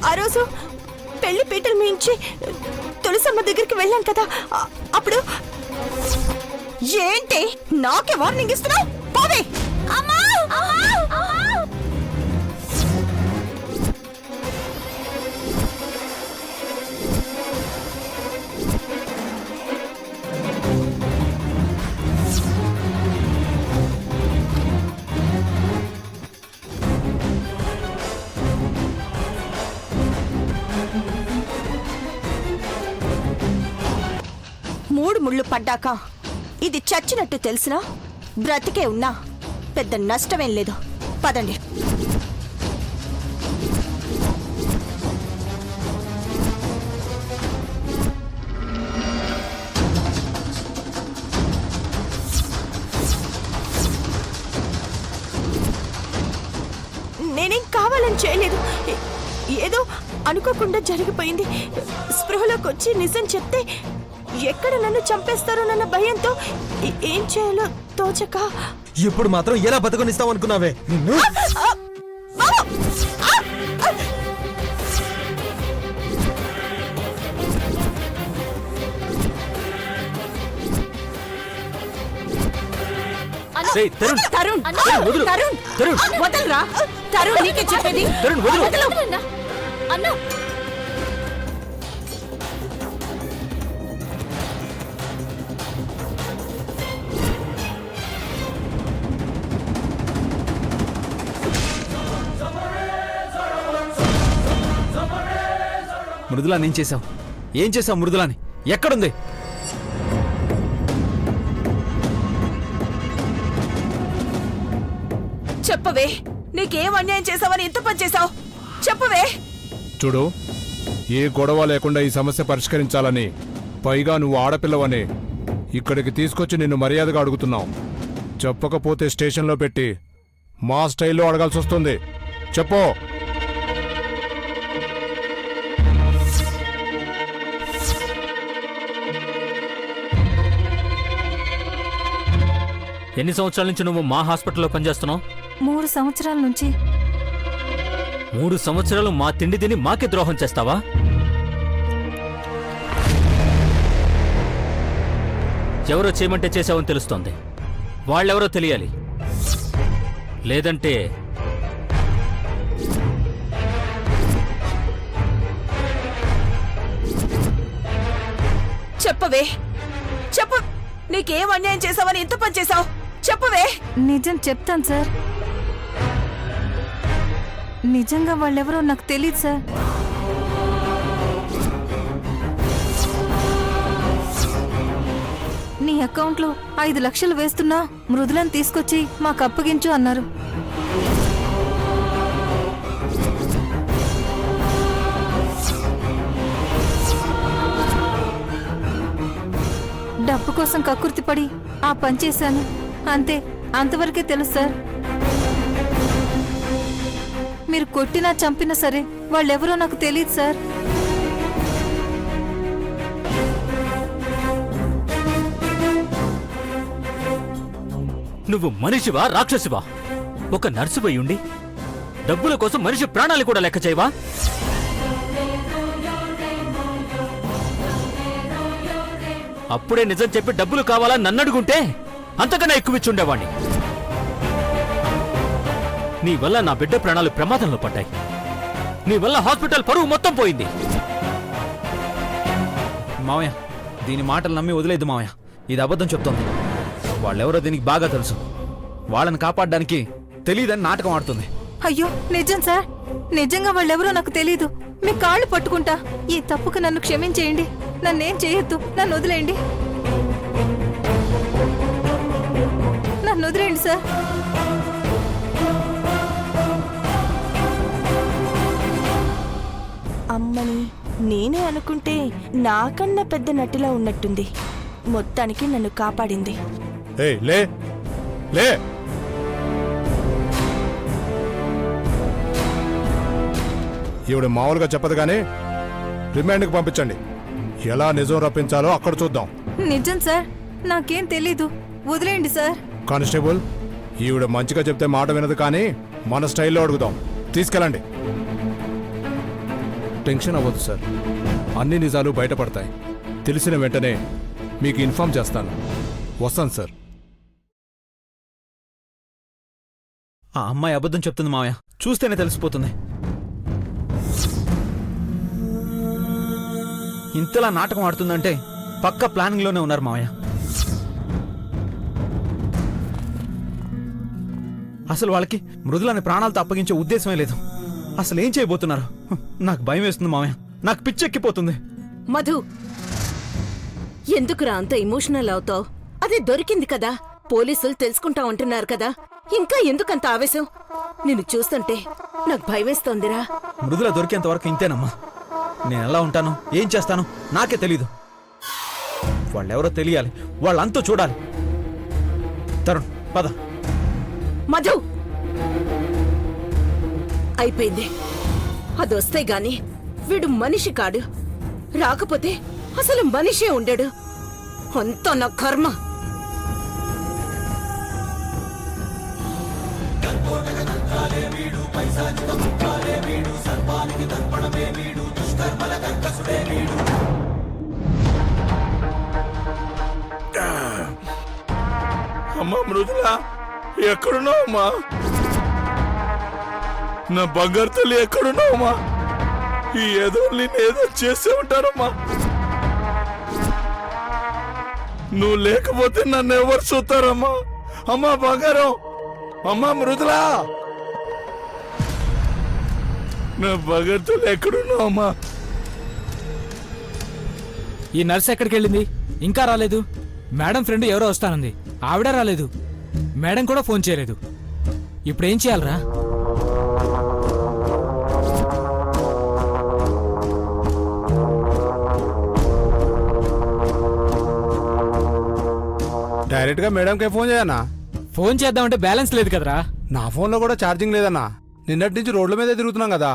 ఆ రోజు పెళ్లి పీటల మించి తులసమ్మ దగ్గరికి వెళ్ళాం కదా, అప్పుడు ఏంటి నాకే వార్నింగ్ ఇస్తున్నావు? పోవే. మూడు ముళ్ళు పడ్డాక ఇది చచ్చినట్టు తెలిసినా బ్రతికే ఉన్నా పెద్ద నష్టమేం లేదు. పదండి. నేనేం కావాలని చేయలేదు, ఏదో అనుకోకుండా జరిగిపోయింది. స్పృహలోకి వచ్చి నిజం చెప్తే ఎక్కడ నన్ను చంపేస్తారోనన్న భయంతో ఏం చేయాలో తోచక. ఇప్పుడు మాత్రం ఎలా బతకనిస్తావు అనుకున్నావే నిన్ను? వదలరా తరుణ్, నీకే చెప్పేది. అన్నా మృదులా నేను చేశావు, ఏం చేశావు? మృదులాని ఎక్కడుంది? చెప్పవే, నీకేం అన్యాయం చేసావని ఎంత పని చేసావు? చెప్పవే. చూడు, ఏ గొడవ లేకుండా ఈ సమస్య పరిష్కరించాలని, పైగా నువ్వు ఆడపిల్లవని ఇక్కడికి తీసుకొచ్చి నిన్ను మర్యాదగా అడుగుతున్నావు. చెప్పకపోతే స్టేషన్లో పెట్టి మా స్టైల్లో అడగాల్సి వస్తుంది. చెప్పు. ఎన్ని సంవత్సరాల నుంచి నువ్వు మా హాస్పిటల్లో పనిచేస్తున్నావు? 3 సంవత్సరాల నుంచి. 3 సంవత్సరాలు మా తిండి తిని మాకే ద్రోహం చేస్తావా? ఎవరో చేయమంటే చేసావని తెలుస్తోంది. వాళ్ళెవరో తెలియాలి, లేదంటే చెప్పవే, చెప్పు. నీకేం అన్యాయం చేసావని ఎంత పని చేసావు? చెప్పవే. నిజం చెప్తాను సార్. నిజంగా వాళ్ళెవరో నాకు తెలియదు సార్. నీ అకౌంట్లో 5 లక్షలు వేస్తున్నా మృదులను తీసుకొచ్చి మాకు అప్పగించు అన్నారు. డబ్బు కోసం కక్కుర్తిపడి ఆ పని చేశాను, అంతే. అంతవరకే తెలుసు సార్. మీరు కొట్టినా చంపినా సరే వాళ్ళెవరో నాకు తెలియదు సార్. నువ్వు మనిషివా రాక్షసివా? ఒక నర్సుపై ఉండి డబ్బుల కోసం మనిషి ప్రాణాలు కూడా లెక్క చేయవా? అప్పుడే నిజం చెప్పి డబ్బులు కావాలని నన్ను అడుగుంటే అంతకన్నా ఎక్కువిచ్చుండేవాణ్ణి. నీ వల్ల నా బిడ్డ ప్రాణాలు ప్రమాదంలో పడ్డాయి. నీ వల్ల హాస్పిటల్ పరువు మొత్తం పోయింది. మావయ్య, దీని మాటలు నమ్మి వదిలేదు మావయ్య. ఇది అబద్ధం చెప్తోంది. వాళ్ళెవరో దీనికి బాగా తెలుసు. వాళ్ళని కాపాడడానికి తెలియదని నాటకం ఆడుతుంది. అయ్యో నిజం సార్, నిజంగా వాళ్ళెవరో నాకు తెలీదు. మీ కాళ్ళు పట్టుకుంటా. ఈ తప్పుకు నన్ను క్షమించేయండి. నన్నేం చేయొద్దు, నన్ను వదిలేయండి. నన్ను వదిలేయండి సార్. అమ్మని నేనే అనుకుంటే నాకన్నా పెద్ద నటిలా ఉన్నట్టుంది. మొత్తానికి నన్ను కాపాడింది. లే లే. ఈవిడ మామూలుగా చెప్పదు కానీ రిమాండ్కి పంపించండి. ఎలా నిజం రప్పించాలో అక్కడ చూద్దాం. నిజం సార్, నాకేం తెలీదు, వదిలేయండి సార్. కానిస్టేబుల్, ఈవిడ మంచిగా చెప్తే మాట వినదు కానీ మన స్టైల్లో అడుగుదాం. తీసుకెళ్ళండి. టెన్షన్ అవ్వదు సార్, అన్ని నిజాలు బయటపడతాయి. తెలిసిన వెంటనే మీకు ఇన్ఫార్మ్ చేస్తాను. వస్తాను సార్. ఆ అమ్మాయి అబద్ధం చెప్తుంది మావయ్య, చూస్తేనే తెలిసిపోతుంది. ఇంతలా నాటకం ఆడుతుందంటే పక్క ప్లానింగ్ లోనే ఉన్నారు మావయ్య. అసలు వాళ్ళకి మృదులని ప్రాణాలతో అప్పగించే ఉద్దేశమే లేదు. అసలు ఏం చేయబోతున్నారు? నాకు భయం వేస్తుంది మావయ్య, నాకు పిచ్చెక్కిపోతుంది. మధు, ఎందుకురా అంత ఎమోషనల్ అవుతావు? అదే దొరికింది కదా, పోలీసులు తెలుసుకుంటా ఉంటున్నారు కదా, ఇంకా ఎందుకంత ఆవేశం? నిన్ను చూస్తుంటే నాకు భయమేస్తోందిరా. మృదుల దొరికేంత వరకు ఇంతేనమ్మా. నేను ఎలా ఉంటానో ఏం చేస్తానో నాకే తెలీదు. వాళ్ళెవరో తెలియాలి, వాళ్ళంతా చూడాలి. తరుణ్ పద. మధు, అయిపోయింది. అదొస్తే గాని వీడు మనిషి కాడు. రాకపోతే అసలు మనిషే ఉండడు. అంతా నా కర్మ. అమ్మా మృదుల, ఎక్కడున్నావు అమ్మా? నా బంగారు తల్లి ఎక్కడున్నావు అమ్మా? ఏదో నేనేదో చేసే ఉంటారమ్మా. నువ్వు లేకపోతే నన్ను ఎవరు చూస్తారమ్మా? అమ్మా బంగారం, అమ్మా మృదుల, నా బంగారు తల్లి ఎక్కడున్నావు అమ్మా? ఈ నర్స్ ఎక్కడికి వెళ్ళింది? ఇంకా రాలేదు. మేడం ఫ్రెండ్ ఎవరో వస్తానంది, ఆవిడ రాలేదు. మేడం కూడా ఫోన్ చేయలేదు. ఇప్పుడేం చేయాలరా? డైరెక్ట్ గా మేడంకే ఫోన్ చేయనా? ఫోన్ చేద్దామంటే బ్యాలెన్స్ లేదు కదరా. నా ఫోన్లో కూడా ఛార్జింగ్ లేదన్నా. నిన్నటి నుంచి రోడ్ల మీదే తిరుగుతున్నాం కదా.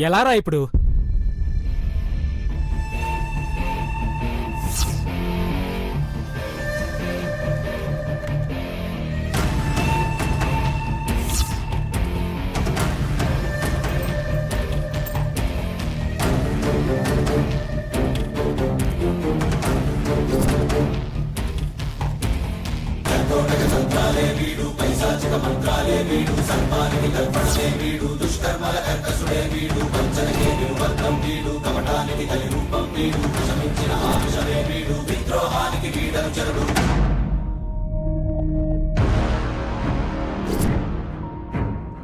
ఎలారా ఇప్పుడు?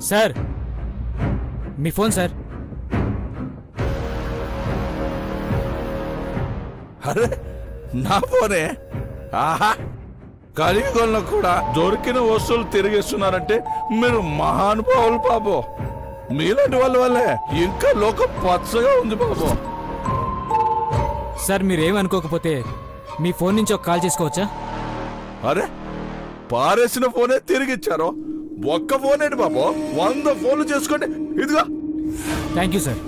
సార్, మీ ఫోన్ సార్. అరే నా ఫోనే? ఆహా, కలియుగంలో కూడా దొరికిన వస్తువులు తిరిగిస్తున్నారంటే మీరు మహానుభావులు బాబు. మీలాంటి వాళ్ళ వల్లే ఇంకా లోకం పచ్చగా ఉంది బాబు. సార్, మీరేమనుకోకపోతే మీ ఫోన్ నుంచి ఒక కాల్ చేసుకోవచ్చా? అరే, పారేసిన ఫోనే తిరిగిచ్చారు. ఒక్క ఫోన్ ఏంటి బాబు, 100 ఫోన్లు చేసుకోండి. ఇదిగా. Thank you sir.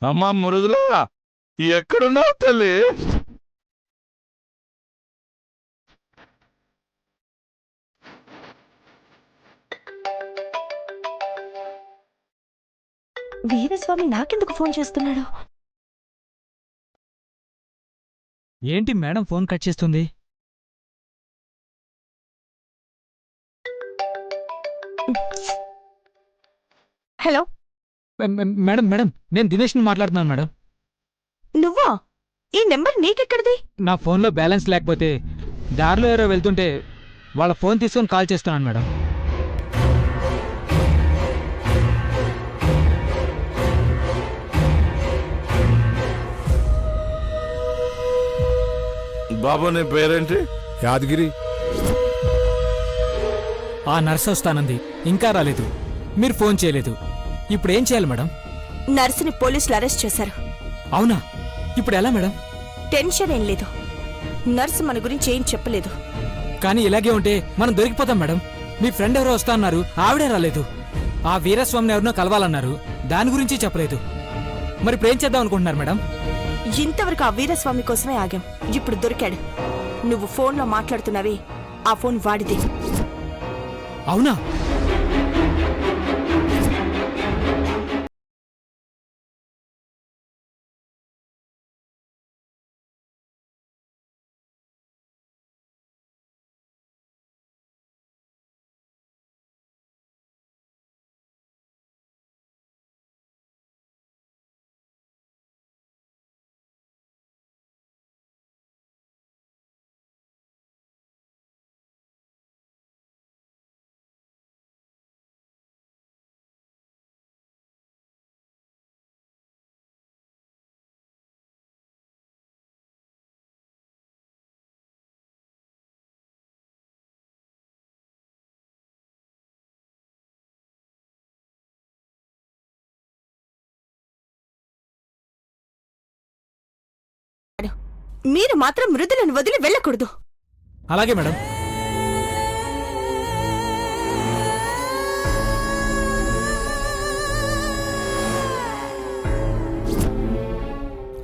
అమ్మా మృదులా, ఎక్కడున్నావు తల్లి? వీరస్వామి నాకెందుకు ఫోన్ చేస్తున్నాడు? ఏంటి మేడం ఫోన్ కట్ చేస్తుంది? హలో మేడం మేడం, నేను దినేష్ని మాట్లాడుతున్నాను మేడం. నువ్వా? ఈ నెంబర్ నీకెక్కడిది? నా ఫోన్లో బ్యాలెన్స్ లేకపోతే దారిలో ఎవరో వెళ్తుంటే వాళ్ళ ఫోన్ తీసుకొని కాల్ చేస్తున్నాను మేడం. బాబు నీ పేరేంటి? యాదగిరి. ఆ నర్స్ వస్తానంది, ఇంకా రాలేదు. మీరు ఫోన్ చేయలేదు. ఇప్పుడు ఏం చేయాలి మేడం? నర్సుని పోలీసులు అరెస్ట్ చేశారు. అవునా? ఇప్పుడు ఎలా మేడం? టెన్షన్ ఏం లేదు. నర్సు మన గురించి ఏం చెప్పలేదు. కానీ ఇలాగే ఉంటే మనం దొరికిపోతాం మేడం. మీ ఫ్రెండ్ ఎవరో వస్తా అన్నారు, ఆవిడే రాలేదు. ఆ వీరస్వామిని ఎవరినో కలవాలన్నారు, దాని గురించి చెప్పలేదు. మరి ఇప్పుడు ఏం చేద్దాం అనుకుంటున్నారు మేడం? ఇంతవరకు ఆ వీరస్వామి కోసమే ఆగాం. ఇప్పుడు దొరికాడు. నువ్వు ఫోన్లో మాట్లాడుతున్నావే, ఆ ఫోన్ వాడిదే. అవునా? మీరు మాత్రం మృదులను వదిలి వెళ్ళకూడదు. అలాగే మేడం.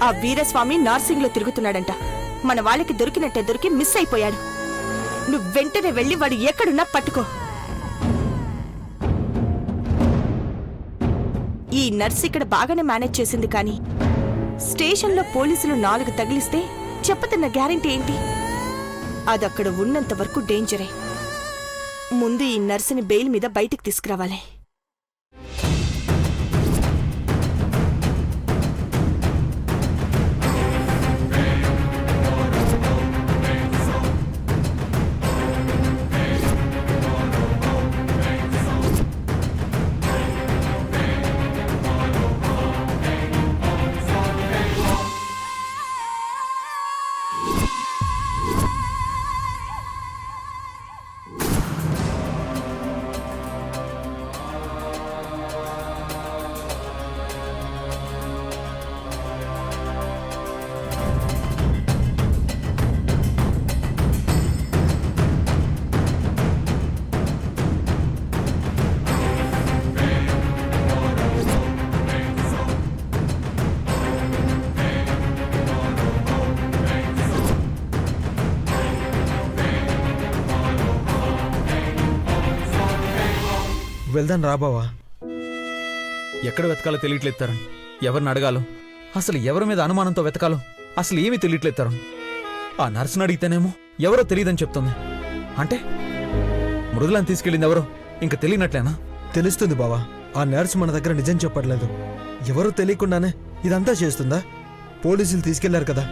ఆ వీరస్వామి నార్సింగ్ లో తిరుగుతున్నాడంట. మన వాళ్ళకి దొరికినట్టే దొరికి మిస్ అయిపోయాడు. నువ్వు వెంటనే వెళ్ళి వాడు ఎక్కడున్నా పట్టుకో. ఈ నర్స్ ఇక్కడ బాగానే మేనేజ్ చేసింది, కానీ స్టేషన్లో పోలీసులు 4 తగిలిస్తే చెప్పతున్న గ్యారెంటీ ఏంటి? అదక్కడ ఉన్నంత వరకు డేంజరే. ముందు ఈ నర్సుని బెయిల్ మీద బయటికి తీసుకురావాలి. వెళ్దాం రాబావా. ఎక్కడ వెతకాలో తెలియట్లేదు తరుణ్. ఎవరిని అడగాలో, అసలు ఎవరి మీద అనుమానంతో వెతకాలో అసలు ఏమీ తెలియట్లేదు తరుణ్. ఆ నర్సును అడిగితేనేమో ఎవరో తెలియదని చెప్తుంది. అంటే మృదులను తీసుకెళ్ళింది ఎవరో ఇంకా తెలియనట్లేనా? తెలుస్తుంది బావా. ఆ నర్స్ మన దగ్గర నిజం చెప్పట్లేదు. ఎవరూ తెలియకుండానే ఇదంతా చేస్తుందా? పోలీసులు తీసుకెళ్లారు కదా,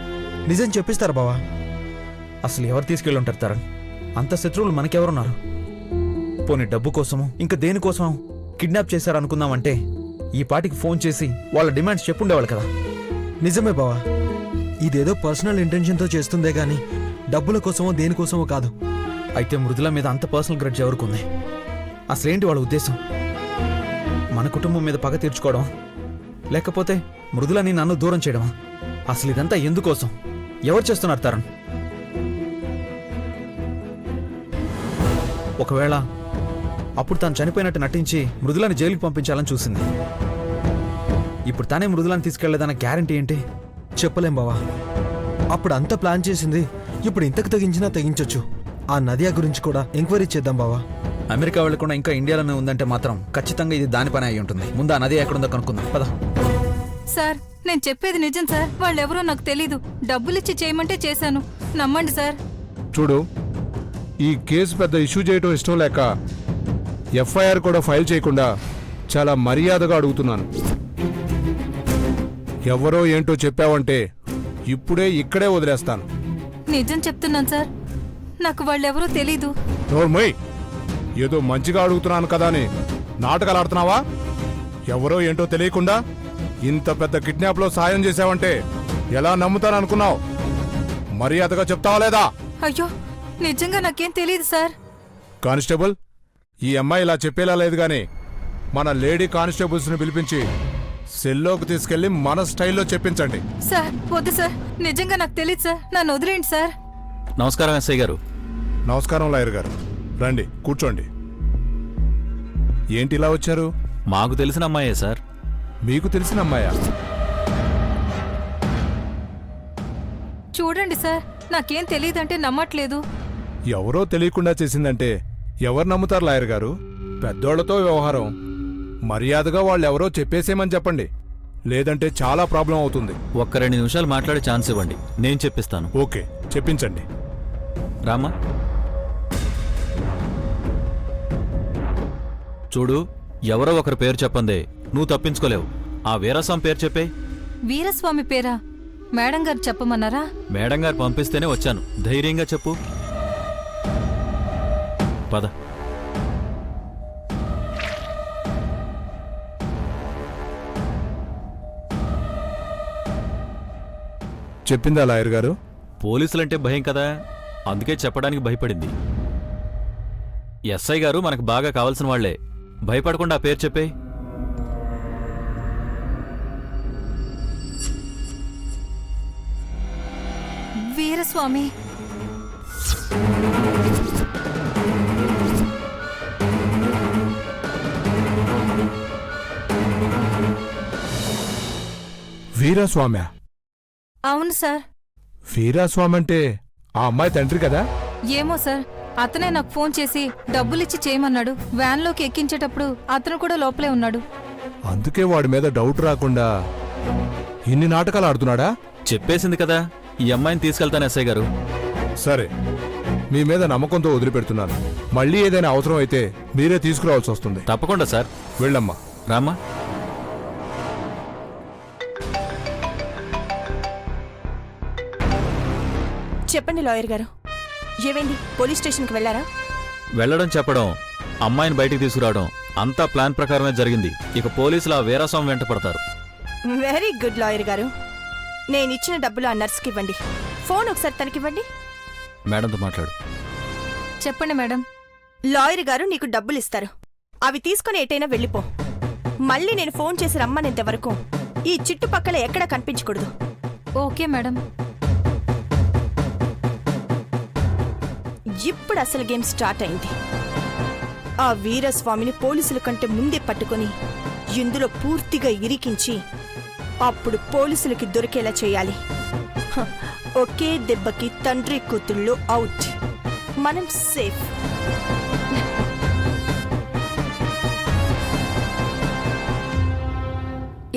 నిజం చెప్పిస్తారా బావా? అసలు ఎవరు తీసుకెళ్ళి ఉంటారు తరుణ్? అంత శత్రువులు మనకెవరున్నారు? పోనీ డబ్బు కోసమో ఇంకా దేనికోసమో కిడ్నాప్ చేశారనుకుందామంటే ఈ పాటికి ఫోన్ చేసి వాళ్ళ డిమాండ్స్ చెప్పుండేవాళ్ళు కదా. నిజమే బావా, ఇదేదో పర్సనల్ ఇంటెన్షన్తో చేస్తుందే గాని డబ్బుల కోసమో దేనికోసమో కాదు. అయితే మృదుల మీద అంత పర్సనల్ గ్రడ్జ్ ఎవరుకుంది? అసలేంటి వాళ్ళ ఉద్దేశం? మన కుటుంబం మీద పగ తీర్చుకోవడం, లేకపోతే మృదులని నన్ను దూరం చేయడమా? అసలు ఇదంతా ఎందుకోసం? ఎవరు చేస్తున్నారు తరుణ్? ఒకవేళ అప్పుడు తాను చనిపోయినట్టు నటించి మృదులని జైలుకి పంపించాలని చూసింది. ఇప్పుడు తానే మృదులని తీసుకెళ్లేదన్న గ్యారెంటీ ఏంటి? చెప్పలేం బావా. అప్పుడు అంతా ప్లాన్ చేసింది ఇప్పుడు ఇంతకు తెగించినా తెగించొచ్చు. ఆ నదియా గురించి కూడా ఎంక్వైరీ చేద్దాం బావా. అమెరికా వెళ్లకుండా ఇంకా ఇండియాలోనే ఉందంటే మాత్రం ఖచ్చితంగా ఇది దాని పని అయి ఉంటుంది. ముందు ఆ నది ఎక్కడుందో కనుక్కుందాం పద. సార్, నేను చెప్పేది నిజం సార్. వాళ్ళెవరో నాకు తెలీదు. డబ్బులిచ్చి చేయమంటే చేశాను. నమ్మండి సార్. చూడు, ఈ కేసు పెద్ద ఇష్యూ చేయటం ఇష్టం లేక ఎఫ్ఐఆర్ కూడా ఫైల్ చేయకుండా చాలా మర్యాదగా అడుగుతున్నాను. ఎవరో ఏంటో చెప్పావంటే ఇప్పుడే ఇక్కడే వదిలేస్తాను. నిజం చెప్తున్నాను సార్. నాకు వాళ్ళెవరో తెలీదు. నోర్మయ్, ఏదో మంచిగా అడుగుతున్నాను కదా అని నాటకాలు ఆడుతున్నావా? ఎవరో ఏంటో తెలియకుండా ఇంత పెద్ద కిడ్నాప్లో సాయం చేశావంటే ఎలా నమ్ముతాననుకున్నావు? మర్యాదగా చెప్తావా లేదా? అయ్యో, నిజంగా నాకేం తెలీదు సార్. కానిస్టేబుల్, ఈ అమ్మాయి ఇలా చెప్పేలా లేదు గాని మన లేడీ కానిస్టేబుల్స్ని పిలిపించి సెల్లోకి తీసుకెళ్లి మన స్టైల్లో చెప్పించండి. సార్ వద్దు సార్, నిజంగా నాకు తెలీదు సార్. నన్ను వదిలేండి సార్. నమస్కారం ఎస్ఐ గారు. నమస్కారం లాయర్ గారు. రండి కూర్చోండి. ఏంటిలా వచ్చారు? మాకు తెలిసిన అమ్మాయే సార్. మీకు తెలిసిన అమ్మాయా? చూడండి సార్, నాకేం తెలియదంటే నమ్మట్లేదు. ఎవరో తెలియకుండా చేసిందంటే ఎవరు నమ్ముతారు లాయర్ గారు? పెద్దోళ్లతో వ్యవహారం. మర్యాదగా వాళ్ళెవరో చెప్పేసేమని చెప్పండి, లేదంటే చాలా ప్రాబ్లం అవుతుంది. ఒక్క 2 నిమిషాలు మాట్లాడే ఛాన్స్ ఇవ్వండి, నేను చెప్పిస్తాను. ఓకే, చెప్పించండి. రామా, చూడు, ఎవరో ఒకరి పేరు చెప్పందే నువ్వు తప్పించుకోలేవు. ఆ వీరస్వామి పేరు చెప్పే. వీరస్వామి పేరా? మేడం గారు చెప్పమన్నారా? మేడం గారు పంపిస్తేనే వచ్చాను. ధైర్యంగా చెప్పు. పద. చెప్పిందా లాయర్ గారు? పోలీసులంటే భయం కదా, అందుకే చెప్పడానికి భయపడింది. ఎస్ఐ గారు మనకు బాగా కావాల్సిన వాళ్లే. భయపడకుండా ఆ పేరు చెప్పే. వీరస్వామి. వీరాస్వామ్య? అవును సార్. వీరాస్వామి అంటే ఆ అమ్మాయి తండ్రి కదా? ఏమో సార్, అతనే నాకు ఫోన్ చేసి డబ్బులిచ్చి చేయమన్నాడు. వ్యాన్లోకి ఎక్కించేటప్పుడు అతను కూడా లోపలే ఉన్నాడు. అందుకే వాడి మీద డౌట్ రాకుండా ఇన్ని నాటకాలు ఆడుతున్నాడా? చెప్పేసింది కదా, ఈ అమ్మాయిని తీసుకెళ్తాను ఎస్ఐ గారు. సరే, మీ మీద నమ్మకంతో వదిలిపెడుతున్నాను. మళ్ళీ ఏదైనా అవసరం అయితే మీరే తీసుకురావాల్సి వస్తుంది. తప్పకుండా సార్. వెళ్ళమ్మా. రామ్మా. చెప్పండి లాయర్ గారు, ఏమైంది? పోలీస్ స్టేషన్కి వెళ్ళారా? వెళ్ళడం, చెప్పడం, అమ్మాయిని బయటికి తీసుకురావడం అంతా ప్లాన్ ప్రకారమే జరిగింది. ఇక పోలీసులు ఆ వీరస్వామి వెంట పడతారు. వెరీ గుడ్ లాయర్ గారు. నేనిచ్చిన డబ్బులు ఆ నర్స్కి ఇవ్వండి. ఫోన్ ఒకసారి తనకివ్వండి. మేడంతో మాట్లాడు. చెప్పండి మేడం. లాయర్ గారు నీకు డబ్బులు ఇస్తారు, అవి తీసుకుని ఎటైనా వెళ్ళిపో. మళ్ళీ నేను ఫోన్ చేసి రమ్మనేంత వరకు ఈ చుట్టుపక్కల ఎక్కడా కనిపించకూడదు. Okay madam. ఇప్పుడు అసలు గేమ్ స్టార్ట్ అయింది. ఆ వీరస్వామిని పోలీసుల కంటే ముందే పట్టుకొని ఇందులో పూర్తిగా ఇరికించి అప్పుడు పోలీసులకి దొరికేలా చేయాలి. హ, ఒకే దెబ్బకి తండ్రి కూతుళ్ళు అవుట్, మనం సేఫ్.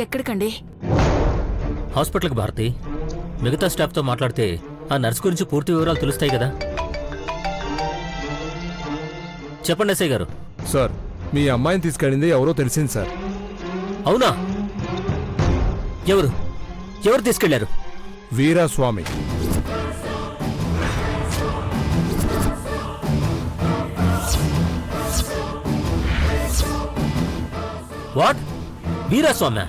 ఎక్కడికండి? హాస్పిటల్కి భారతి. మిగతా స్టాఫ్తో మాట్లాడితే ఆ నర్స్ గురించి పూర్తి వివరాలు తెలుస్తాయి కదా. చెప్పండి ఎస్ఐ గారు. సార్, మీ అమ్మాయిని తీసుకెళ్ళింది ఎవరో తెలిసింది సార్. అవునా? ఎవరు ఎవరు తీసుకెళ్లారు? వీరాస్వామి. వాట్? వీరాస్వామి?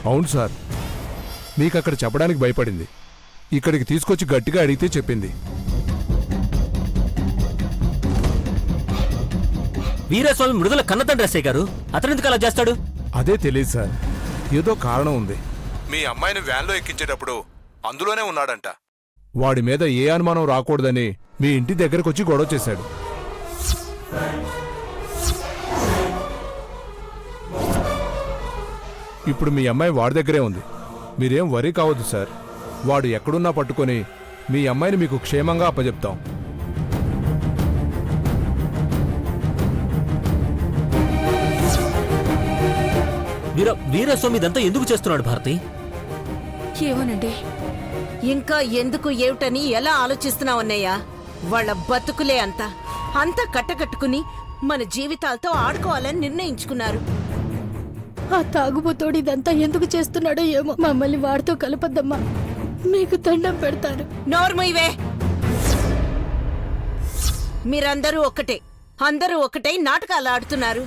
అవును సార్, మీకు అక్కడ చెప్పడానికి భయపడింది. ఇక్కడికి తీసుకొచ్చి గట్టిగా అడిగితే చెప్పింది. వీరాస్వామి మృదుల కన్నతండ్రి ఎస్ఐ గారు. అతనెందుకు అలా చేస్తాడు? అదే తెలియదు సార్, ఏదో కారణం ఉంది. మీ అమ్మాయిని వ్యాన్లో ఎక్కించేటప్పుడు అందులోనే ఉన్నాడంట. వాడి మీద ఏ అనుమానం రాకూడదని మీ ఇంటి దగ్గరకు వచ్చి గొడవ చేశాడు. ఇప్పుడు మీ అమ్మాయి వాడి దగ్గరే ఉంది. మీరేం వరీ కావద్దు సార్. వాడు ఎక్కడున్నా పట్టుకొని మీ అమ్మాయిని మీకు క్షేమంగా అప్పచెప్తాం. వీరాస్వామి ఇదంతా ఎందుకు చేస్తున్నాడు భారతి? ఏమోనండి, ఇంకా ఎందుకు ఏమిటని ఎలా ఆలోచిస్తున్నావన్నయ్యా? వాళ్ళ బతుకులే అంతా కట్టకట్టుకుని మన జీవితాలతో ఆడుకోవాలని నిర్ణయించుకున్నారు. ఆ తాగుబోతోడు ఇదంతా ఎందుకు చేస్తున్నాడో ఏమో. మమ్మల్ని వాడితో కలపద్దమ్మా, మీకు దండం పెడతాను. నోర్మయ్యవే, మీరందరూ ఒక్కటే, అందరూ ఒకటై నాటకాలు ఆడుతున్నారు.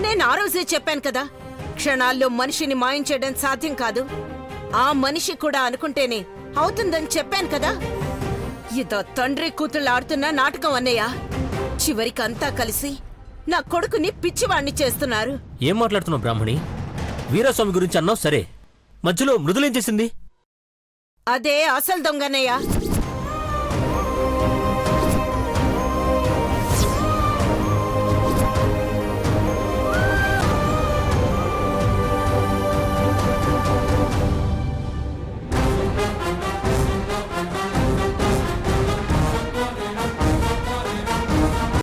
నేను ఆ రోజే చెప్పాను కదా, క్షణాల్లో మనిషిని మాయం చేయడం సాధ్యం కాదు. ఆ మనిషి కూడా అనుకుంటేనే అవుతుందని చెప్పాను కదా. ఇదో తండ్రి కూతుళ్ళు ఆడుతున్న నాటకం అన్నయ్య. చివరికి అంతా కలిసి నా కొడుకుని పిచ్చివాణ్ణి చేస్తున్నారు. ఏం మాట్లాడుతున్నావు బ్రాహ్మణి? వీరాస్వామి గురించి అన్నావు సరే, మధ్యలో మృదులేం చేసింది? అదే అసలు దొంగనయ్య.